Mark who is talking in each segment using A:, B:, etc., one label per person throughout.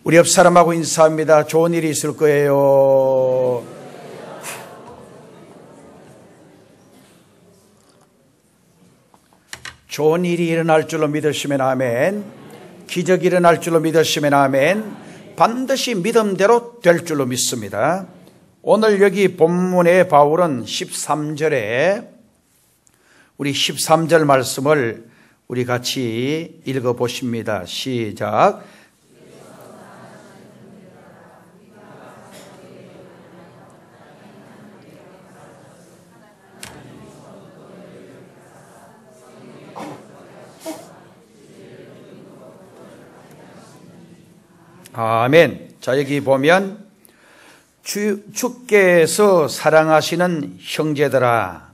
A: 우리 옆 사람하고 인사합니다. 좋은 일이 있을 거예요. 좋은 일이 일어날 줄로 믿으시면 아멘. 기적이 일어날 줄로 믿으시면 아멘. 반드시 믿음대로 될 줄로 믿습니다. 오늘 여기 본문의 바울은 13절에 우리 13절 말씀을 우리 같이 읽어보십니다. 시작. 아멘. 자, 여기 보면 주께서 사랑하시는 형제들아,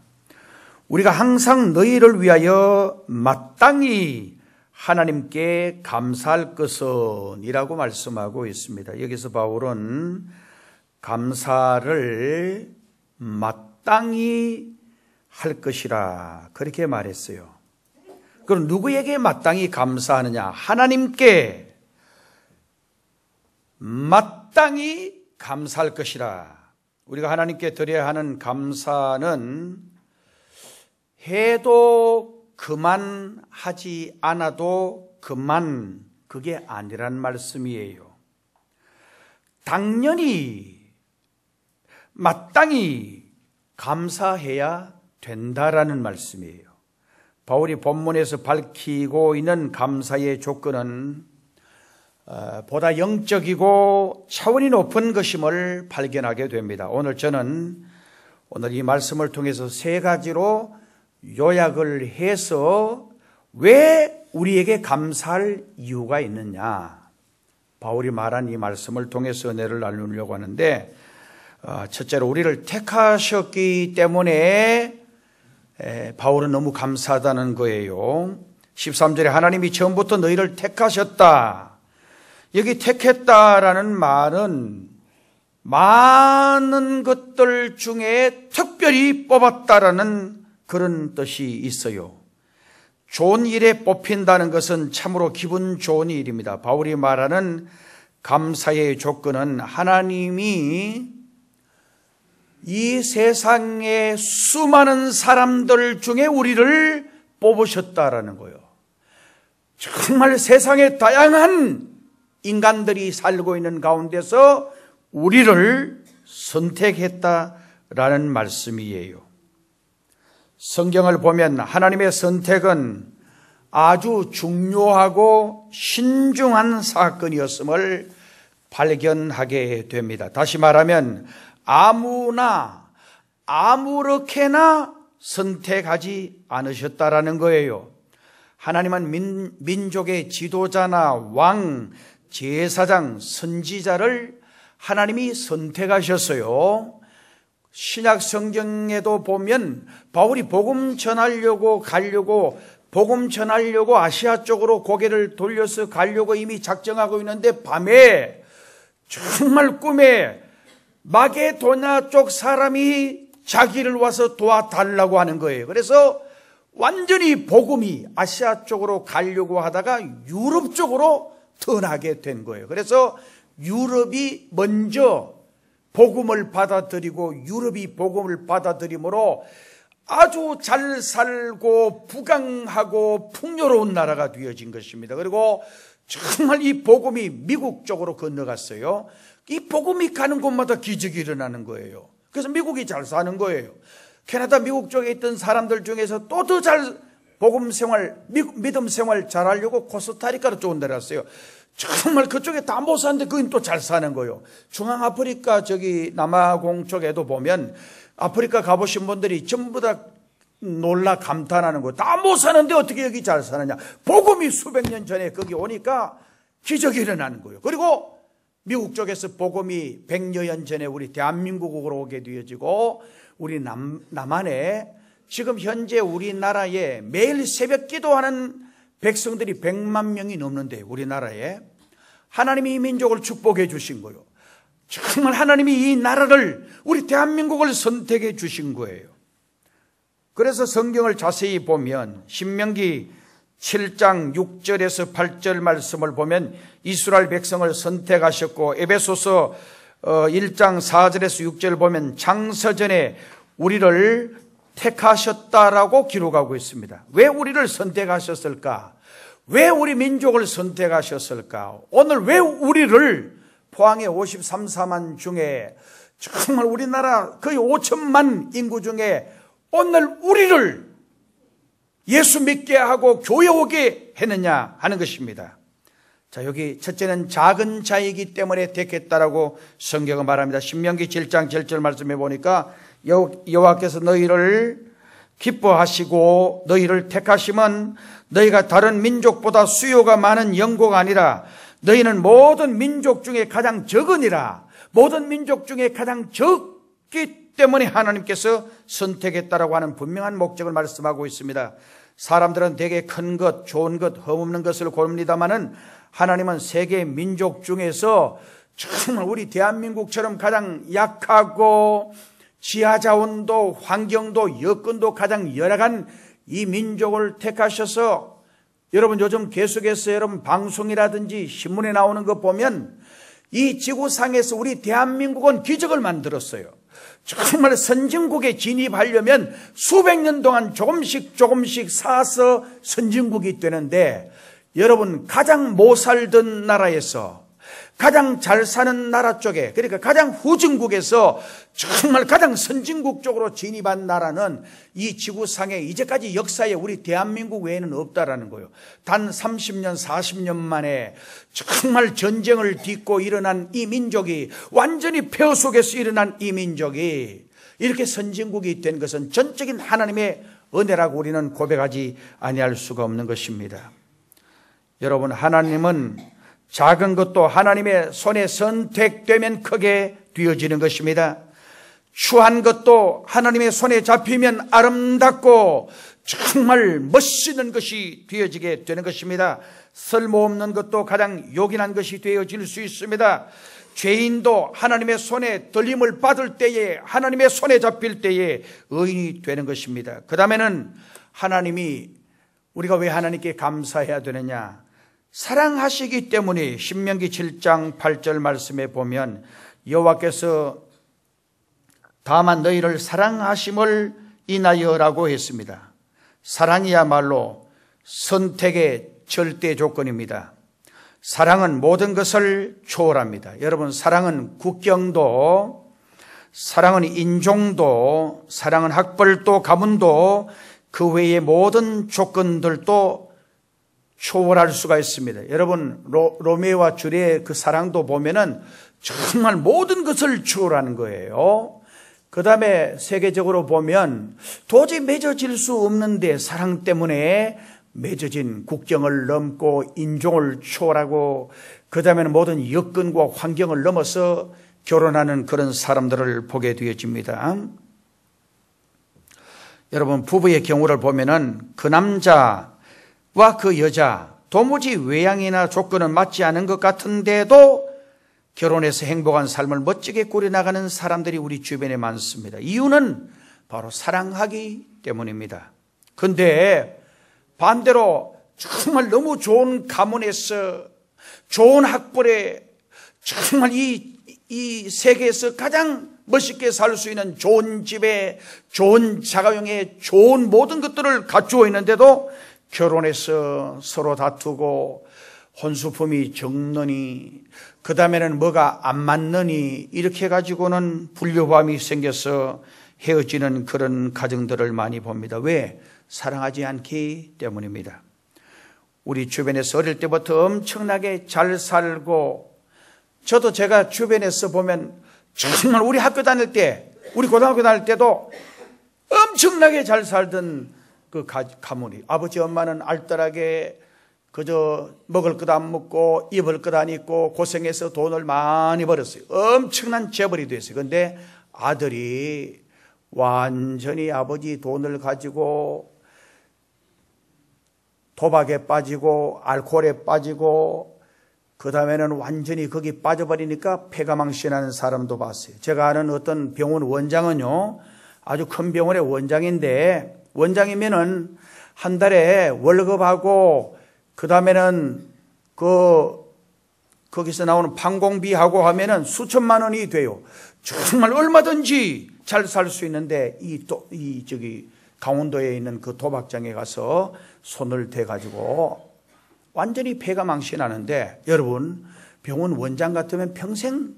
A: 우리가 항상 너희를 위하여 마땅히 하나님께 감사할 것은 이라고 말씀하고 있습니다. 여기서 바울은 감사를 마땅히 할 것이라 그렇게 말했어요. 그럼 누구에게 마땅히 감사하느냐? 하나님께 마땅히 감사할 것이라. 우리가 하나님께 드려야 하는 감사는 해도 그만, 하지 않아도 그만, 그게 아니란 말씀이에요. 당연히 마땅히 감사해야 된다라는 말씀이에요. 바울이 본문에서 밝히고 있는 감사의 조건은 보다 영적이고 차원이 높은 것임을 발견하게 됩니다. 오늘 저는 이 말씀을 통해서 세 가지로 요약을 해서 왜 우리에게 감사할 이유가 있느냐, 바울이 말한 이 말씀을 통해서 은혜를 나누려고 하는데, 첫째로 우리를 택하셨기 때문에 바울은 너무 감사하다는 거예요. 13절에 하나님이 처음부터 너희를 택하셨다. 여기 택했다라는 말은 많은 것들 중에 특별히 뽑았다라는 그런 뜻이 있어요. 좋은 일에 뽑힌다는 것은 참으로 기분 좋은 일입니다. 바울이 말하는 감사의 조건은 하나님이 이 세상의 수많은 사람들 중에 우리를 뽑으셨다라는 거예요. 정말 세상의 다양한 인간들이 살고 있는 가운데서 우리를 선택했다라는 말씀이에요. 성경을 보면 하나님의 선택은 아주 중요하고 신중한 사건이었음을 발견하게 됩니다. 다시 말하면 아무나 아무렇게나 선택하지 않으셨다라는 거예요. 하나님은 민족의 지도자나 왕, 제사장, 선지자를 하나님이 선택하셨어요. 신약 성경에도 보면 바울이 복음 전하려고 아시아 쪽으로 고개를 돌려서 가려고 이미 작정하고 있는데 밤에 정말 꿈에 마게도냐 쪽 사람이 자기를 와서 도와달라고 하는 거예요. 그래서 완전히 복음이 아시아 쪽으로 가려고 하다가 유럽 쪽으로 턴하게 된 거예요. 그래서 유럽이 먼저 복음을 받아들이고 유럽이 복음을 받아들임으로 아주 잘 살고 부강하고 풍요로운 나라가 되어진 것입니다. 그리고 정말 이 복음이 미국 쪽으로 건너갔어요. 이 복음이 가는 곳마다 기적이 일어나는 거예요. 그래서 미국이 잘 사는 거예요. 캐나다, 미국 쪽에 있던 사람들 중에서 또 더 잘 복음 생활, 믿음 생활 잘하려고 코스타리카로 쪽 내려왔어요. 정말 그쪽에 다 못 사는데 그건 또 잘 사는 거예요. 중앙아프리카 저기 남아공 쪽에도 보면 아프리카 가보신 분들이 전부 다 놀라 감탄하는 거예요. 다 못 사는데 어떻게 여기 잘 사느냐. 복음이 수백 년 전에 거기 오니까 기적이 일어나는 거예요. 그리고 미국 쪽에서 복음이 100여 년 전에 우리 대한민국으로 오게 되어지고 우리 남한에 지금 현재 우리나라에 매일 새벽 기도하는 백성들이 100만 명이 넘는데 우리나라에 하나님이 이 민족을 축복해 주신 거예요. 정말 하나님이 이 나라를 우리 대한민국을 선택해 주신 거예요. 그래서 성경을 자세히 보면 신명기 7장 6절에서 8절 말씀을 보면 이스라엘 백성을 선택하셨고, 에베소서 1장 4절에서 6절을 보면 장서전에 우리를 택하셨다라고 기록하고 있습니다. 왜 우리를 선택하셨을까? 왜 우리 민족을 선택하셨을까? 오늘 왜 우리를 포항의 53, 4만 중에 정말 우리나라 거의 5천만 인구 중에 오늘 우리를 예수 믿게 하고 교회 오게 했느냐 하는 것입니다. 자, 여기 첫째는 작은 자이기 때문에 택했다라고 성경은 말합니다. 신명기 7장 7절 말씀해 보니까 여호와께서 너희를 기뻐하시고 너희를 택하심은 너희가 다른 민족보다 수요가 많은 영고가 아니라 너희는 모든 민족 중에 가장 적으니라. 모든 민족 중에 가장 적기 때문에 하나님께서 선택했다라고 하는 분명한 목적을 말씀하고 있습니다. 사람들은 되게 큰 것, 좋은 것, 흠없는 것을 고릅니다마는 하나님은 세계 민족 중에서 정말 우리 대한민국처럼 가장 약하고 지하자원도 환경도 여건도 가장 열악한 이 민족을 택하셔서, 여러분 요즘 계속해서 여러분 방송이라든지 신문에 나오는 거 보면 이 지구상에서 우리 대한민국은 기적을 만들었어요. 정말 선진국에 진입하려면 수백 년 동안 조금씩 쌓아서 선진국이 되는데, 여러분 가장 못 살던 나라에서 가장 잘 사는 나라 쪽에, 그러니까 가장 후진국에서 정말 가장 선진국 쪽으로 진입한 나라는 이 지구상에 이제까지 역사에 우리 대한민국 외에는 없다라는 거예요. 단 30년 40년 만에 정말 전쟁을 딛고 일어난 이 민족이, 완전히 폐허 속에서 일어난 이 민족이 이렇게 선진국이 된 것은 전적인 하나님의 은혜라고 우리는 고백하지 아니할 수가 없는 것입니다. 여러분, 하나님은 작은 것도 하나님의 손에 선택되면 크게 되어지는 것입니다. 추한 것도 하나님의 손에 잡히면 아름답고 정말 멋있는 것이 되어지게 되는 것입니다. 쓸모없는 것도 가장 요긴한 것이 되어질 수 있습니다. 죄인도 하나님의 손에 들림을 받을 때에, 하나님의 손에 잡힐 때에 의인이 되는 것입니다. 그 다음에는 하나님이, 우리가 왜 하나님께 감사해야 되느냐? 사랑하시기 때문에 신명기 7장 8절 말씀에 보면 여호와께서 다만 너희를 사랑하심을 인하여라고 했습니다. 사랑이야말로 선택의 절대 조건입니다. 사랑은 모든 것을 초월합니다. 여러분, 사랑은 국경도, 사랑은 인종도, 사랑은 학벌도, 가문도, 그 외의 모든 조건들도 초월할 수가 있습니다. 여러분, 로미오와 줄리엣의 그 사랑도 보면은 정말 모든 것을 초월하는 거예요. 그 다음에 세계적으로 보면 도저히 맺어질 수 없는데 사랑 때문에 맺어진, 국경을 넘고 인종을 초월하고 그 다음에는 모든 여건과 환경을 넘어서 결혼하는 그런 사람들을 보게 되어집니다. 여러분, 부부의 경우를 보면은 그 남자와 그 여자 도무지 외양이나 조건은 맞지 않은 것 같은데도 결혼해서 행복한 삶을 멋지게 꾸려나가는 사람들이 우리 주변에 많습니다. 이유는 바로 사랑하기 때문입니다. 그런데 반대로 정말 너무 좋은 가문에서, 좋은 학벌에, 정말 이 세계에서 가장 멋있게 살 수 있는 좋은 집에, 좋은 자가용에, 좋은 모든 것들을 갖추어 있는데도 결혼해서 서로 다투고 혼수품이 적느니, 그 다음에는 뭐가 안 맞느니, 이렇게 해가지고는 불효함이 생겨서 헤어지는 그런 가정들을 많이 봅니다. 왜? 사랑하지 않기 때문입니다. 우리 주변에서 어릴 때부터 엄청나게 잘 살고, 저도 제가 주변에서 보면 정말 우리 학교 다닐 때, 우리 고등학교 다닐 때도 엄청나게 잘 살던 그 가문이, 아버지 엄마는 알뜰하게 그저 먹을 것 안 먹고 입을 것 안 입고 고생해서 돈을 많이 벌었어요. 엄청난 재벌이 됐어요. 그런데 아들이 완전히 아버지 돈을 가지고 도박에 빠지고 알코올에 빠지고 그 다음에는 완전히 거기 빠져버리니까 폐가망신하는 사람도 봤어요. 제가 아는 어떤 병원 원장은요, 아주 큰 병원의 원장인데, 원장이면은 한 달에 월급하고 그 다음에는 거기서 나오는 판공비하고 하면은 수천만 원이 돼요. 정말 얼마든지 잘 살 수 있는데 강원도에 있는 그 도박장에 가서 손을 대가지고 완전히 폐가 망신하는데, 여러분 병원 원장 같으면 평생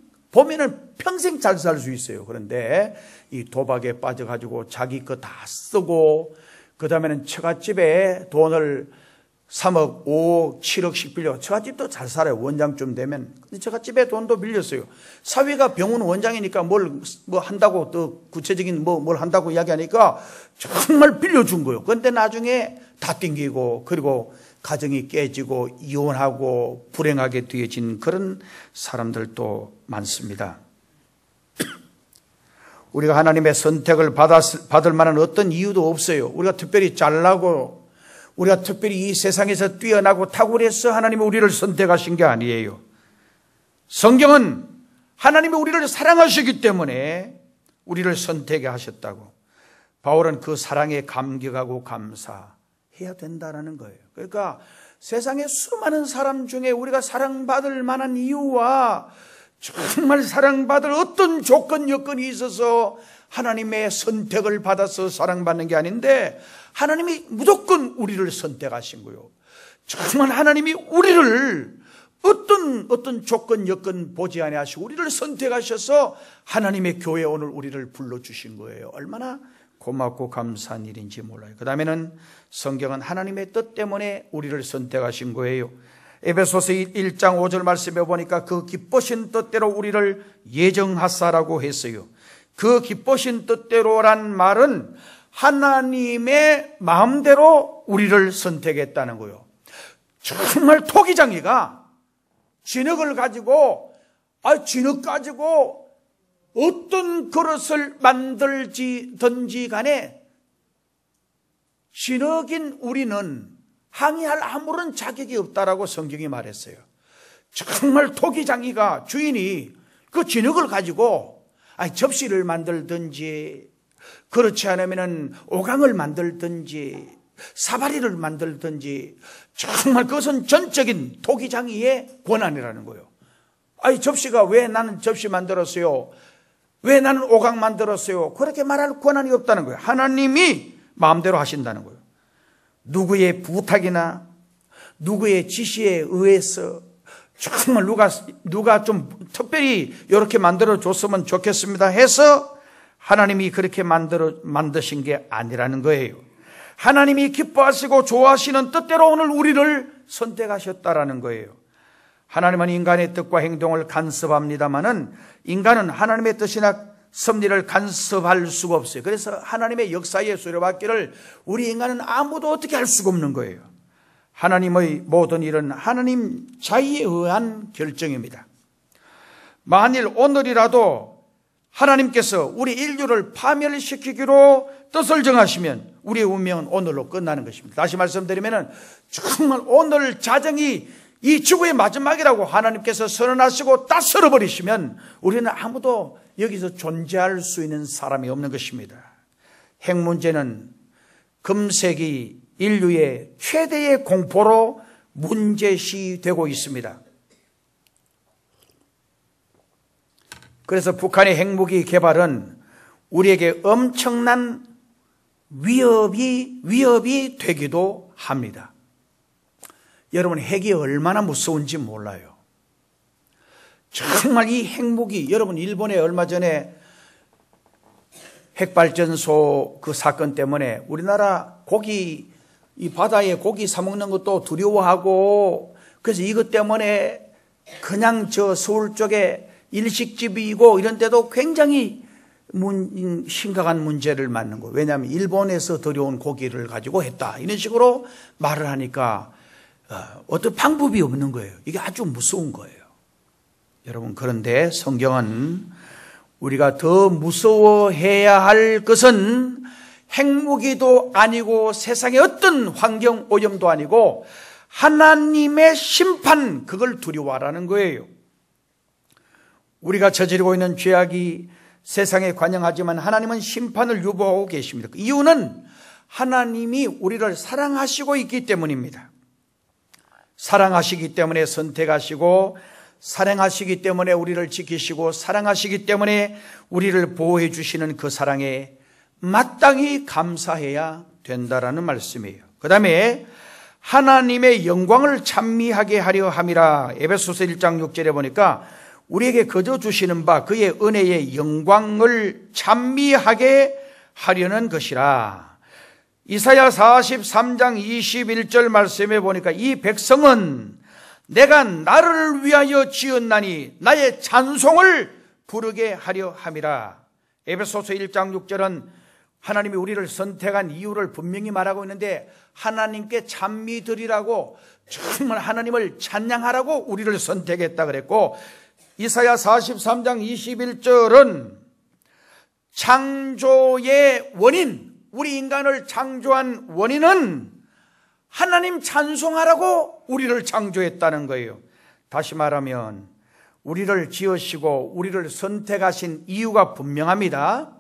A: 잘 살 수 있어요. 그런데 이 도박에 빠져가지고 자기 거 다 쓰고, 그 다음에는 처갓집에 돈을 3억, 5억, 7억씩 빌려. 처갓집도 잘 살아요. 원장쯤 되면. 근데 처갓집에 돈도 빌렸어요. 사위가 병원 원장이니까 뭘 한다고, 또 구체적인 뭘 한다고 이야기하니까 정말 빌려준 거예요. 그런데 나중에 다 띵기고, 그리고 가정이 깨지고 이혼하고 불행하게 되어진 그런 사람들도 많습니다. 우리가 하나님의 선택을 받을 만한 어떤 이유도 없어요. 우리가 특별히 잘나고, 우리가 특별히 이 세상에서 뛰어나고 탁월해서 하나님이 우리를 선택하신 게 아니에요. 성경은 하나님이 우리를 사랑하시기 때문에 우리를 선택하셨다고. 바울은 그 사랑에 감격하고 감사해야 된다는 거예요. 그러니까 세상의 수많은 사람 중에 우리가 사랑받을 만한 이유와 정말 사랑받을 어떤 조건, 여건이 있어서 하나님의 선택을 받아서 사랑받는 게 아닌데, 하나님이 무조건 우리를 선택하신 거예요. 정말 하나님이 우리를 어떤 조건, 여건 보지 아니하시고 우리를 선택하셔서 하나님의 교회에 오늘 우리를 불러주신 거예요. 얼마나 고맙고 감사한 일인지 몰라요. 그 다음에는 성경은 하나님의 뜻 때문에 우리를 선택하신 거예요. 에베소서 1장 5절 말씀에 보니까 그 기쁘신 뜻대로 우리를 예정하사라고 했어요. 그 기쁘신 뜻대로란 말은 하나님의 마음대로 우리를 선택했다는 거예요. 정말 토기장이가 진흙을 가지고 어떤 그릇을 만들든지 간에 진흙인 우리는 항의할 아무런 자격이 없다라고 성경이 말했어요. 정말 토기장이가 주인이 그 진흙을 가지고 접시를 만들든지, 그렇지 않으면 오강을 만들든지 사바리를 만들든지, 정말 그것은 전적인 토기장이의 권한이라는 거예요. 접시가 왜 나는 접시 만들었어요? 왜 나는 오강 만들었어요? 그렇게 말할 권한이 없다는 거예요. 하나님이 마음대로 하신다는 거예요. 누구의 부탁이나 누구의 지시에 의해서 정말 누가 좀 특별히 이렇게 만들어줬으면 좋겠습니다 해서 하나님이 그렇게 만드신 게 아니라는 거예요. 하나님이 기뻐하시고 좋아하시는 뜻대로 오늘 우리를 선택하셨다라는 거예요. 하나님은 인간의 뜻과 행동을 간섭합니다마는 인간은 하나님의 뜻이나 섭리를 간섭할 수가 없어요. 그래서 하나님의 역사에 수레받기를 우리 인간은 아무도 어떻게 할 수가 없는 거예요. 하나님의 모든 일은 하나님 자의에 의한 결정입니다. 만일 오늘이라도 하나님께서 우리 인류를 파멸시키기로 뜻을 정하시면 우리의 운명은 오늘로 끝나는 것입니다. 다시 말씀드리면 정말 오늘 자정이 이 지구의 마지막이라고 하나님께서 선언하시고 다 썰어버리시면 우리는 아무도 여기서 존재할 수 있는 사람이 없는 것입니다. 핵 문제는 금세기 인류의 최대의 공포로 문제시되고 있습니다. 그래서 북한의 핵무기 개발은 우리에게 엄청난 위협이 되기도 합니다. 여러분, 핵이 얼마나 무서운지 몰라요. 정말 이 핵무기, 여러분 일본에 얼마 전에 핵발전소 그 사건 때문에 우리나라 이 바다에 고기 사먹는 것도 두려워하고, 그래서 이것 때문에 그냥 저 서울 쪽에 일식집이고 이런 데도 굉장히 심각한 문제를 맞는 거예요. 왜냐하면 일본에서 들여온 고기를 가지고 했다, 이런 식으로 말을 하니까 어떤 방법이 없는 거예요. 이게 아주 무서운 거예요. 여러분, 그런데 성경은 우리가 더 무서워해야 할 것은 핵무기도 아니고 세상의 어떤 환경 오염도 아니고 하나님의 심판, 그걸 두려워하라는 거예요. 우리가 저지르고 있는 죄악이 세상에 관영하지만 하나님은 심판을 유보하고 계십니다. 그 이유는 하나님이 우리를 사랑하시고 있기 때문입니다. 사랑하시기 때문에 선택하시고, 사랑하시기 때문에 우리를 지키시고, 사랑하시기 때문에 우리를 보호해 주시는 그 사랑에 마땅히 감사해야 된다라는 말씀이에요. 그 다음에 하나님의 영광을 찬미하게 하려 함이라. 에베소서 1장 6절에 보니까 우리에게 거저 주시는 바 그의 은혜의 영광을 찬미하게 하려는 것이라. 이사야 43장 21절 말씀에 보니까 이 백성은 내가 나를 위하여 지었나니 나의 찬송을 부르게 하려 함이라. 에베소서 1장 6절은 하나님이 우리를 선택한 이유를 분명히 말하고 있는데, 하나님께 찬미 드리라고, 정말 하나님을 찬양하라고 우리를 선택했다 그랬고, 이사야 43장 21절은 창조의 원인, 우리 인간을 창조한 원인은 하나님 찬송하라고 우리를 창조했다는 거예요. 다시 말하면 우리를 지으시고 우리를 선택하신 이유가 분명합니다.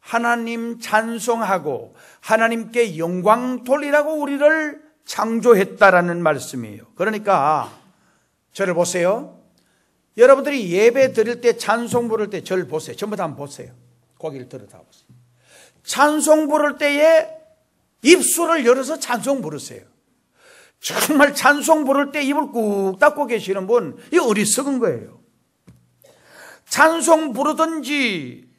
A: 하나님 찬송하고 하나님께 영광 돌리라고 우리를 창조했다라는 말씀이에요. 그러니까 저를 보세요. 여러분들이 예배 드릴 때, 찬송 부를 때 저를 보세요. 전부 다 한번 보세요. 고개를 들어 다 보세요. 찬송 부를 때에 입술을 열어서 찬송 부르세요. 정말 찬송 부를 때 입을 꾹 닫고 계시는 분, 이 어리석은 거예요. 찬송 부르든지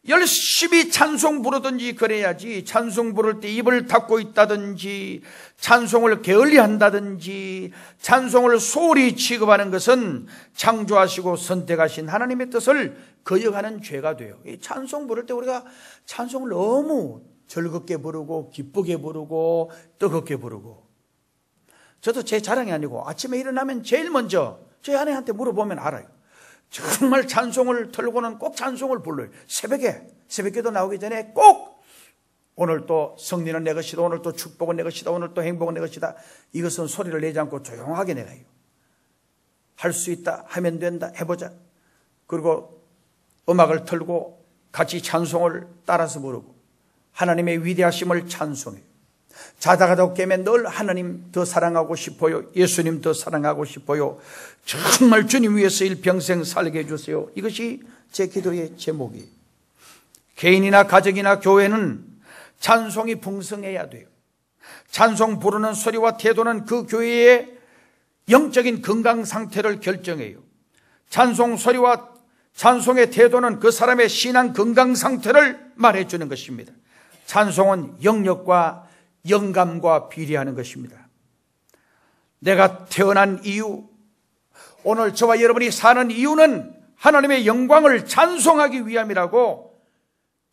A: 열심히 찬송 부르든지 그래야지, 찬송 부를 때 입을 닫고 있다든지 찬송을 게을리 한다든지 찬송을 소홀히 취급하는 것은 창조하시고 선택하신 하나님의 뜻을 거역하는 죄가 돼요. 이 찬송 부를 때 우리가 찬송을 너무 즐겁게 부르고 기쁘게 부르고 뜨겁게 부르고, 저도 제 자랑이 아니고 아침에 일어나면 제일 먼저 제 아내한테 물어보면 알아요. 정말 찬송을 틀고는 꼭 찬송을 불러요. 새벽에도 나오기 전에 꼭 오늘 또 승리는 내 것이다, 오늘 또 축복은 내 것이다, 오늘 또 행복은 내 것이다. 이것은 소리를 내지 않고 조용하게 내가 해요. 할 수 있다, 하면 된다, 해보자. 그리고 음악을 틀고 같이 찬송을 따라서 부르고 하나님의 위대하심을 찬송해요. 자다가도 깨면 늘 하나님 더 사랑하고 싶어요, 예수님 더 사랑하고 싶어요, 정말 주님 위해서 일평생 살게 해주세요. 이것이 제 기도의 제목이에요. 개인이나 가정이나 교회는 찬송이 풍성해야 돼요. 찬송 부르는 소리와 태도는 그 교회의 영적인 건강 상태를 결정해요. 찬송 소리와 찬송의 태도는 그 사람의 신앙 건강 상태를 말해주는 것입니다. 찬송은 영역과 영감과 비례하는 것입니다. 내가 태어난 이유, 오늘 저와 여러분이 사는 이유는 하나님의 영광을 찬송하기 위함이라고.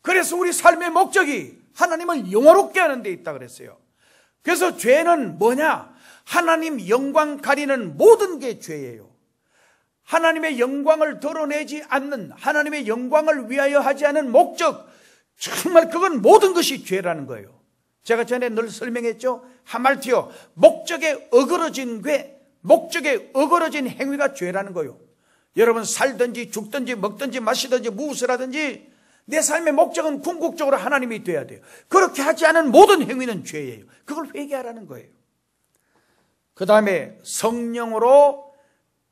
A: 그래서 우리 삶의 목적이 하나님을 영화롭게 하는 데 있다 그랬어요. 그래서 죄는 뭐냐? 하나님 영광 가리는 모든 게 죄예요. 하나님의 영광을 드러내지 않는, 하나님의 영광을 위하여 하지 않은 목적, 정말 그건 모든 것이 죄라는 거예요. 제가 전에 늘 설명했죠. 하말티어, 목적에 어그러진 괴, 목적에 어그러진 행위가 죄라는 거예요. 여러분 살든지 죽든지 먹든지 마시든지 무엇을 하든지 내 삶의 목적은 궁극적으로 하나님이 돼야 돼요. 그렇게 하지 않은 모든 행위는 죄예요. 그걸 회개하라는 거예요. 그 다음에 성령으로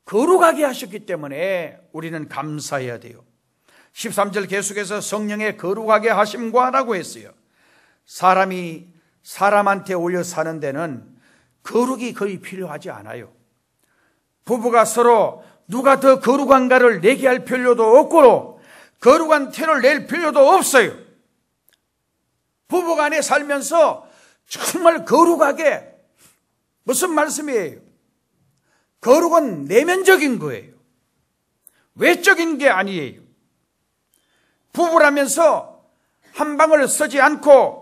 A: 거룩하게 하셨기 때문에 우리는 감사해야 돼요. 13절 계속해서 성령의 거룩하게 하심과 라고 했어요. 사람이 사람한테 올려 사는 데는 거룩이 거의 필요하지 않아요. 부부가 서로 누가 더 거룩한가를 내기할 필요도 없고 거룩한 티를 낼 필요도 없어요. 부부간에 살면서 정말 거룩하게, 무슨 말씀이에요? 거룩은 내면적인 거예요. 외적인 게 아니에요. 부부라면서 한 방을 쓰지 않고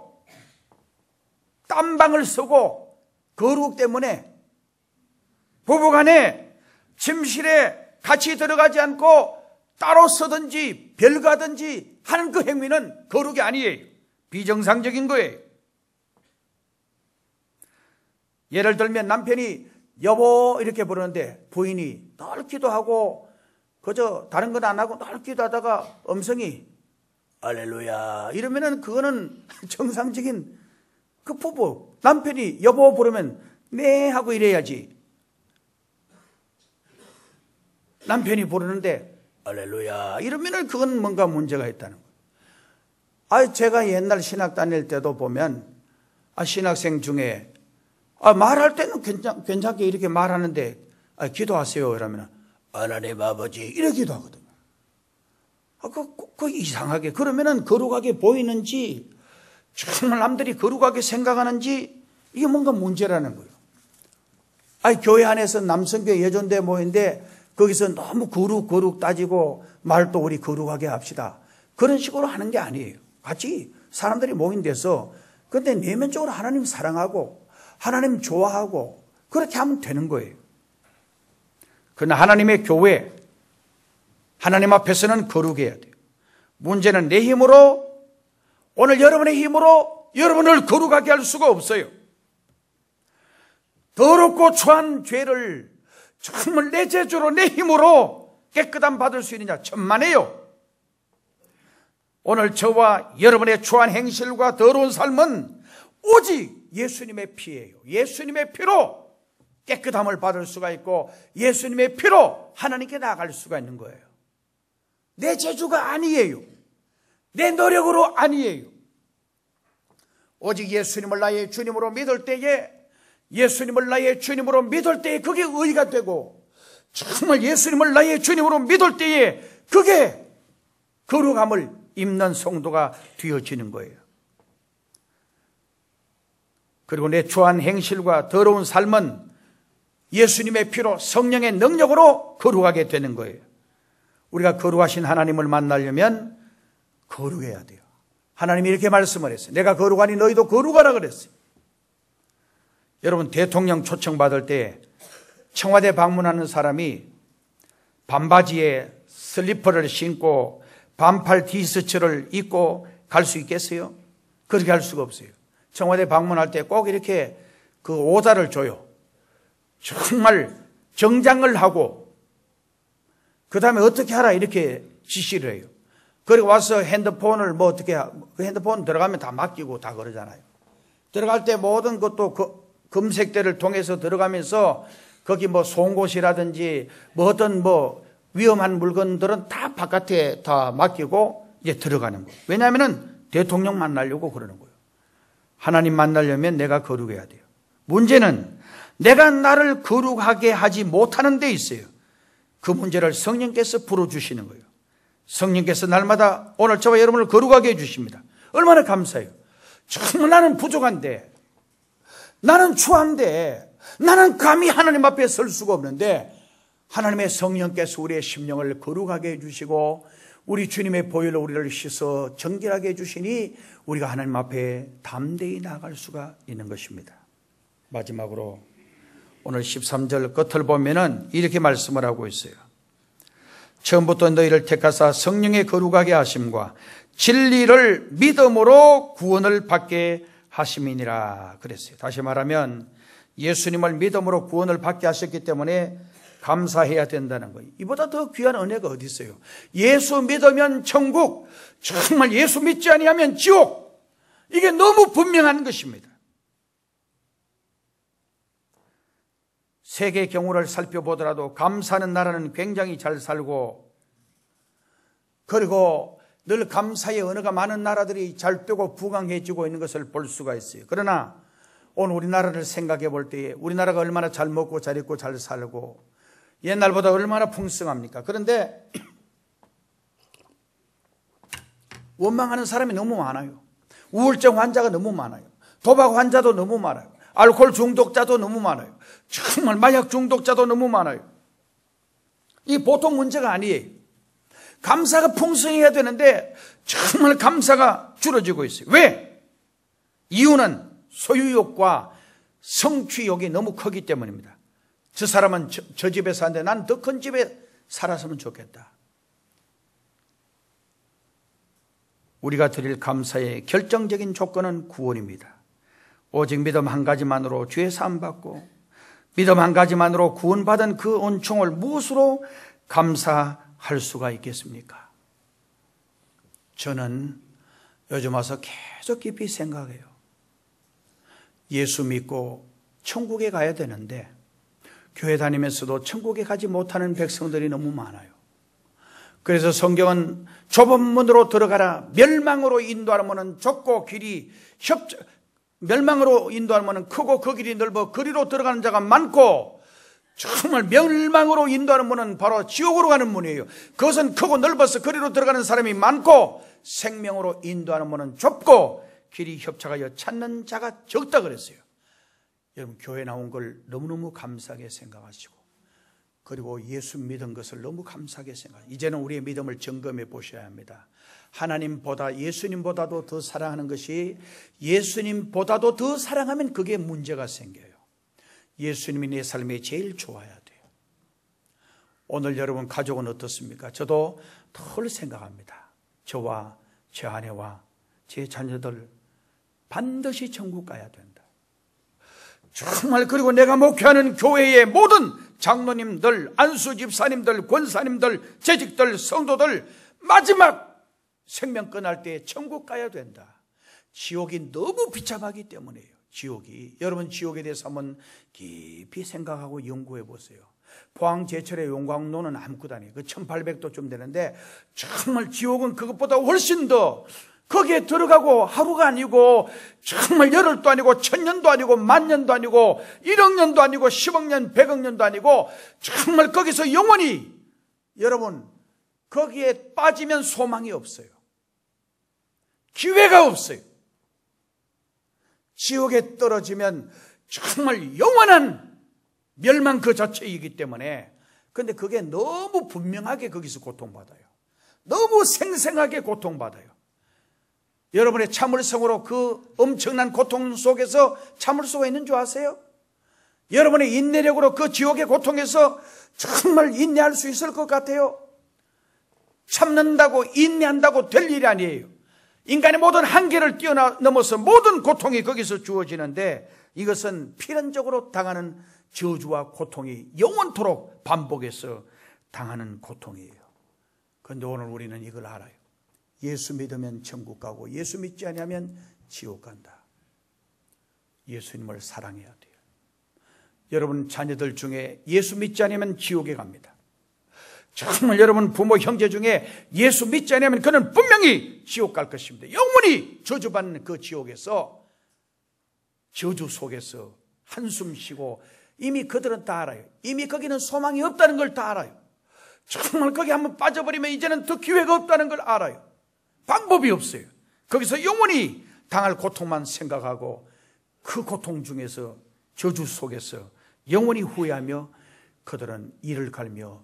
A: 딴방을 쓰고 거룩 때문에 부부간에 침실에 같이 들어가지 않고 따로 쓰든지 별가든지 하는 그 행위는 거룩이 아니에요. 비정상적인 거예요. 예를 들면 남편이 여보 이렇게 부르는데 부인이 늘 기도하고 그저 다른 건 안 하고 늘 기도하다가 음성이 할렐루야 이러면은 그거는 정상적인 그 부부, 남편이 여보 부르면 네 하고 이래야지. 남편이 부르는데 할렐루야 이러면은 그건 뭔가 문제가 있다는 거예요. 제가 옛날 신학 다닐 때도 보면 신학생 중에 말할 때는 괜찮게 이렇게 말하는데 기도하세요 이러면 하나님 아버지 이렇게 기도하거든요. 그 이상하게 그러면은 거룩하게 보이는지 정말 남들이 거룩하게 생각하는지 이게 뭔가 문제라는 거예요. 교회 안에서 남성교회 예전대 모인데 거기서 너무 거룩 따지고 말도 우리 거룩하게 합시다. 그런 식으로 하는 게 아니에요. 같이 사람들이 모인 데서 근데 내면적으로 하나님 사랑하고 하나님 좋아하고 그렇게 하면 되는 거예요. 그러나 하나님의 교회, 하나님 앞에서는 거룩해야 돼요. 문제는 내 힘으로 오늘 여러분의 힘으로 여러분을 거룩하게 할 수가 없어요. 더럽고 추한 죄를 정말 내 재주로 내 힘으로 깨끗함 받을 수 있느냐 천만에요. 오늘 저와 여러분의 추한 행실과 더러운 삶은 오직 예수님의 피예요. 예수님의 피로 깨끗함을 받을 수가 있고 예수님의 피로 하나님께 나아갈 수가 있는 거예요. 내 재주가 아니에요. 내 노력으로 아니에요. 오직 예수님을 나의 주님으로 믿을 때에 예수님을 나의 주님으로 믿을 때에 그게 의가 되고 정말 예수님을 나의 주님으로 믿을 때에 그게 거룩함을 입는 성도가 되어지는 거예요. 그리고 내 추한 행실과 더러운 삶은 예수님의 피로 성령의 능력으로 거룩하게 되는 거예요. 우리가 거룩하신 하나님을 만나려면 거룩해야 돼요. 하나님이 이렇게 말씀을 했어요. 내가 거룩하니 너희도 거룩하라 그랬어요. 여러분 대통령 초청받을 때 청와대 방문하는 사람이 반바지에 슬리퍼를 신고 반팔 티셔츠를 입고 갈 수 있겠어요? 그렇게 할 수가 없어요. 청와대 방문할 때 꼭 이렇게 그 오다를 줘요. 정말 정장을 하고 그 다음에 어떻게 하라 이렇게 지시를 해요. 그리고 와서 핸드폰을 그 핸드폰 들어가면 다 맡기고 다 그러잖아요. 들어갈 때 모든 것도 금색대를 통해서 들어가면서 거기 송곳이라든지 어떤 위험한 물건들은 다 바깥에 다 맡기고 이제 들어가는 거예요. 왜냐하면 대통령 만나려고 그러는 거예요. 하나님 만나려면 내가 거룩해야 돼요. 문제는 내가 나를 거룩하게 하지 못하는 데 있어요. 그 문제를 성령께서 풀어주시는 거예요. 성령께서 날마다 오늘 저와 여러분을 거룩하게 해주십니다. 얼마나 감사해요. 정말 나는 부족한데 나는 추한데 나는 감히 하나님 앞에 설 수가 없는데 하나님의 성령께서 우리의 심령을 거룩하게 해주시고 우리 주님의 보혈로 우리를 씻어 정결하게 해주시니 우리가 하나님 앞에 담대히 나아갈 수가 있는 것입니다. 마지막으로 오늘 13절 끝을 보면은 이렇게 말씀을 하고 있어요. 처음부터 너희를 택하사 성령의 거룩하게 하심과 진리를 믿음으로 구원을 받게 하심이니라 그랬어요. 다시 말하면 예수님을 믿음으로 구원을 받게 하셨기 때문에 감사해야 된다는 거예요. 이보다 더 귀한 은혜가 어디 있어요? 예수 믿으면 천국, 정말 예수 믿지 아니하면 지옥. 이게 너무 분명한 것입니다. 세계 경우를 살펴보더라도 감사하는 나라는 굉장히 잘 살고 그리고 늘 감사의 언어가 많은 나라들이 잘 되고 부강해지고 있는 것을 볼 수가 있어요. 그러나 오늘 우리나라를 생각해 볼 때에 우리나라가 얼마나 잘 먹고 잘 입고 잘 살고 옛날보다 얼마나 풍성합니까? 그런데 원망하는 사람이 너무 많아요. 우울증 환자가 너무 많아요. 도박 환자도 너무 많아요. 알코올 중독자도 너무 많아요. 정말 마약 중독자도 너무 많아요. 이게 보통 문제가 아니에요. 감사가 풍성해야 되는데 정말 감사가 줄어지고 있어요. 왜? 이유는 소유욕과 성취욕이 너무 크기 때문입니다. 저 사람은 저 집에 사는데 난 더 큰 집에 살았으면 좋겠다. 우리가 드릴 감사의 결정적인 조건은 구원입니다. 오직 믿음 한 가지만으로 죄 사함 받고 믿음 한 가지만으로 구원받은 그 은총을 무엇으로 감사할 수가 있겠습니까? 저는 요즘 와서 계속 깊이 생각해요. 예수 믿고 천국에 가야 되는데 교회 다니면서도 천국에 가지 못하는 백성들이 너무 많아요. 그래서 성경은 좁은 문으로 들어가라, 멸망으로 인도하면은 좁고 길이 멸망으로 인도하면은 크고 그 길이 넓어 그리로 들어가는 자가 많고, 정말 멸망으로 인도하는 문은 바로 지옥으로 가는 문이에요. 그것은 크고 넓어서 그리로 들어가는 사람이 많고, 생명으로 인도하는 문은 좁고 길이 협착하여 찾는 자가 적다 그랬어요. 여러분, 교회 나온 걸 너무너무 감사하게 생각하시고, 그리고 예수 믿은 것을 너무 감사하게 생각하시고, 이제는 우리의 믿음을 점검해 보셔야 합니다. 하나님보다, 예수님보다도 더 사랑하는 것이, 예수님보다도 더 사랑하면 그게 문제가 생겨요. 예수님이 내 삶에 제일 좋아야 돼요. 오늘 여러분 가족은 어떻습니까? 저도 늘 생각합니다. 저와 제 아내와 제 자녀들 반드시 천국 가야 된다. 정말. 그리고 내가 목회하는 교회의 모든 장로님들, 안수 집사님들, 권사님들, 재직들, 성도들 마지막 생명 끝날 때 천국 가야 된다. 지옥이 너무 비참하기 때문이에요. 지옥이. 여러분, 지옥에 대해서 한번 깊이 생각하고 연구해 보세요. 포항제철의 용광로는 아무것도 아니에요. 그 1800도쯤 되는데, 정말 지옥은 그것보다 훨씬 더, 거기에 들어가고 하루가 아니고 정말 열흘도 아니고 천년도 아니고 만년도 아니고 1억 년도 아니고 10억 년 100억 년도 아니고 정말 거기서 영원히, 여러분, 거기에 빠지면 소망이 없어요. 기회가 없어요. 지옥에 떨어지면 정말 영원한 멸망 그 자체이기 때문에. 그런데 그게 너무 분명하게 거기서 고통받아요. 너무 생생하게 고통받아요. 여러분의 참을성으로 그 엄청난 고통 속에서 참을 수가 있는 줄 아세요? 여러분의 인내력으로 그 지옥의 고통에서 정말 인내할 수 있을 것 같아요? 참는다고, 인내한다고 될 일이 아니에요. 인간의 모든 한계를 뛰어넘어서 모든 고통이 거기서 주어지는데, 이것은 필연적으로 당하는 저주와 고통이 영원토록 반복해서 당하는 고통이에요. 그런데 오늘 우리는 이걸 알아요. 예수 믿으면 천국 가고 예수 믿지 않으면 지옥 간다. 예수님을 사랑해야 돼요. 여러분 자녀들 중에 예수 믿지 않으면 지옥에 갑니다. 정말 여러분 부모 형제 중에 예수 믿지 않으면 그는 분명히 지옥 갈 것입니다. 영원히 저주받는 그 지옥에서, 저주 속에서 한숨 쉬고, 이미 그들은 다 알아요. 이미 거기는 소망이 없다는 걸 다 알아요. 정말 거기 한번 빠져버리면 이제는 더 기회가 없다는 걸 알아요. 방법이 없어요. 거기서 영원히 당할 고통만 생각하고 그 고통 중에서, 저주 속에서 영원히 후회하며 그들은 이를 갈며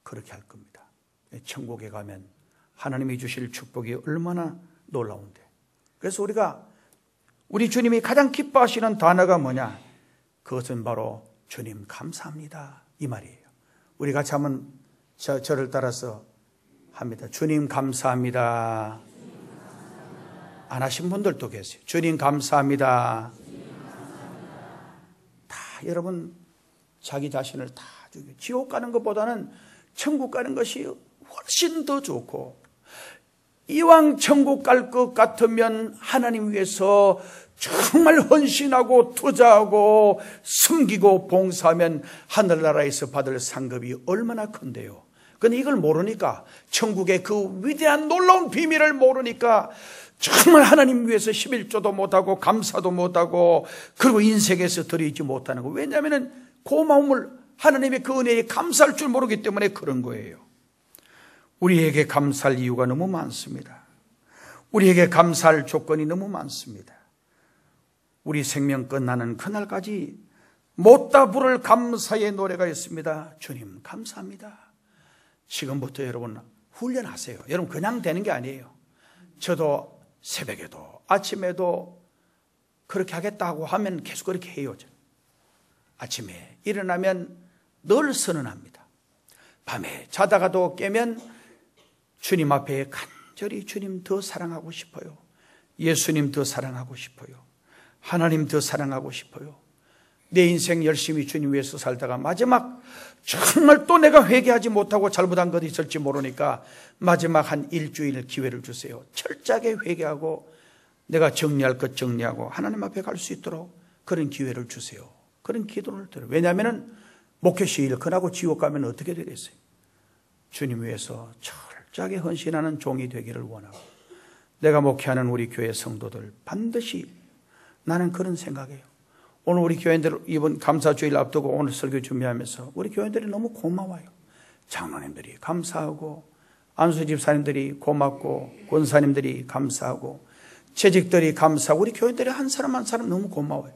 A: 그렇게 할 겁니다. 천국에 가면 하나님이 주실 축복이 얼마나 놀라운데. 그래서 우리 주님이 가장 기뻐하시는 단어가 뭐냐? 그것은 바로 주님 감사합니다, 이 말이에요. 우리 같이 한번 저를 따라서 합니다. 주님 감사합니다. 안 하신 분들도 계세요. 주님 감사합니다. 다 여러분 자기 자신을 다 지옥 가는 것보다는 천국 가는 것이 훨씬 더 좋고, 이왕 천국 갈 것 같으면 하나님 위해서 정말 헌신하고 투자하고 섬기고 봉사하면 하늘나라에서 받을 상급이 얼마나 큰데요. 그런데 이걸 모르니까, 천국의 그 위대한 놀라운 비밀을 모르니까 정말 하나님 위해서 11조도 못하고 감사도 못하고, 그리고 인생에서 드리지 못하는 거. 왜냐하면 고마움을, 하나님의 그 은혜에 감사할 줄 모르기 때문에 그런 거예요. 우리에게 감사할 이유가 너무 많습니다. 우리에게 감사할 조건이 너무 많습니다. 우리 생명 끝나는 그날까지 못다 부를 감사의 노래가 있습니다. 주님 감사합니다. 지금부터 여러분 훈련하세요. 여러분 그냥 되는 게 아니에요. 저도 새벽에도 아침에도 그렇게 하겠다고 하면 계속 그렇게 해요. 아침에 일어나면 늘 선언합니다. 밤에 자다가도 깨면 주님 앞에 간절히 주님 더 사랑하고 싶어요. 예수님 더 사랑하고 싶어요. 하나님 더 사랑하고 싶어요. 내 인생 열심히 주님 위해서 살다가 마지막 정말 또 내가 회개하지 못하고 잘못한 것이 있을지 모르니까 마지막 한 일주일 기회를 주세요. 철저하게 회개하고 내가 정리할 것 정리하고 하나님 앞에 갈 수 있도록 그런 기회를 주세요. 그런 기도를 드려요. 왜냐하면 목회시 일 끝나고 지옥 가면 어떻게 되겠어요? 주님 위해서 철저하게 헌신하는 종이 되기를 원하고, 내가 목회하는 우리 교회 성도들 반드시, 나는 그런 생각이에요. 오늘 우리 교회들 이번 감사주일 앞두고 오늘 설교 준비하면서 우리 교회들이 너무 고마워요. 장로님들이 감사하고, 안수 집사님들이 고맙고, 권사님들이 감사하고, 재직들이 감사하고, 우리 교회들이 한 사람 한 사람 너무 고마워요.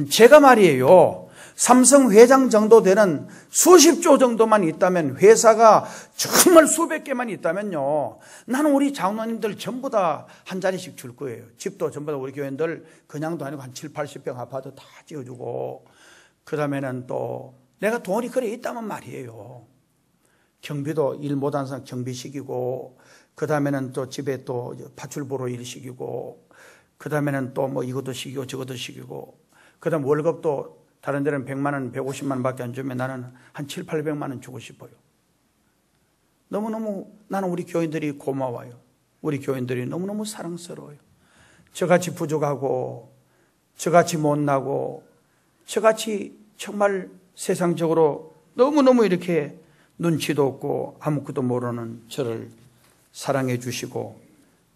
A: 제가 말이에요, 삼성 회장 정도 되는 수십조 정도만 있다면, 회사가 정말 수백 개만 있다면요, 나는 우리 장로님들 전부 다 한 자리씩 줄 거예요. 집도 전부 다 우리 교회들 그냥도 아니고 한 7, 80평 아파트 다 지어주고, 그 다음에는 또 내가 돈이 그래 있다면 말이에요, 경비도 일 못하는 사람 경비시키고, 그 다음에는 또 집에 또 파출보로 일 시키고, 그 다음에는 또 뭐 이것도 시키고 저것도 시키고, 그 다음 월급도 다른 데는 100만 원, 150만 원밖에 안 주면 나는 한 7, 800만 원 주고 싶어요. 너무너무 나는 우리 교인들이 고마워요. 우리 교인들이 너무너무 사랑스러워요. 저같이 부족하고, 저같이 못나고, 저같이 정말 세상적으로 너무너무 이렇게 눈치도 없고 아무것도 모르는 저를 사랑해 주시고,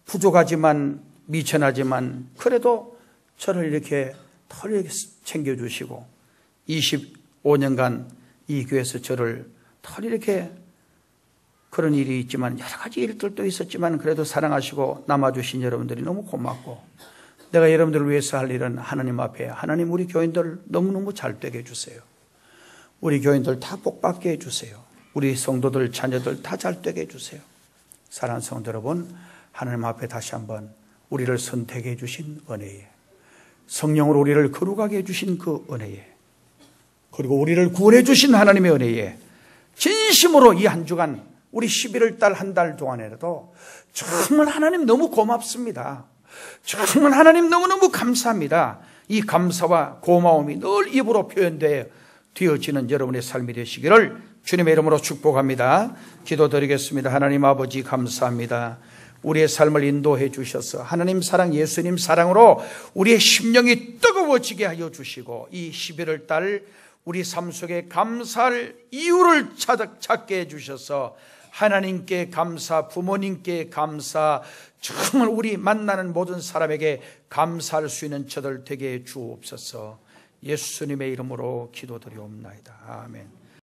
A: 부족하지만 미천하지만 그래도 저를 이렇게 덜 챙겨주시고, 25년간 이 교회에서 저를 덜 이렇게, 그런 일이 있지만 여러 가지 일들도 있었지만 그래도 사랑하시고 남아주신 여러분들이 너무 고맙고, 내가 여러분들을 위해서 할 일은 하나님 앞에, 하나님 우리 교인들 너무너무 잘 되게 해주세요. 우리 교인들 다 복받게 해주세요. 우리 성도들 자녀들 다 잘 되게 해주세요. 사랑하는 성도 여러분, 하나님 앞에 다시 한번 우리를 선택해 주신 은혜에, 성령으로 우리를 거룩하게 해주신 그 은혜에, 그리고 우리를 구원해 주신 하나님의 은혜에 진심으로 이 한 주간, 우리 11월 달 한 달 동안에라도 정말 하나님 너무 고맙습니다. 정말 하나님 너무너무 감사합니다. 이 감사와 고마움이 늘 입으로 되어지는 여러분의 삶이 되시기를 주님의 이름으로 축복합니다. 기도드리겠습니다. 하나님 아버지 감사합니다. 우리의 삶을 인도해 주셔서 하나님 사랑, 예수님 사랑으로 우리의 심령이 뜨거워지게 하여 주시고, 이 11월 달 우리 삶 속에 감사할 이유를 찾게 해 주셔서 하나님께 감사, 부모님께 감사, 정말 우리 만나는 모든 사람에게 감사할 수 있는 저들 되게 해 주옵소서. 예수님의 이름으로 기도드리옵나이다. 아멘.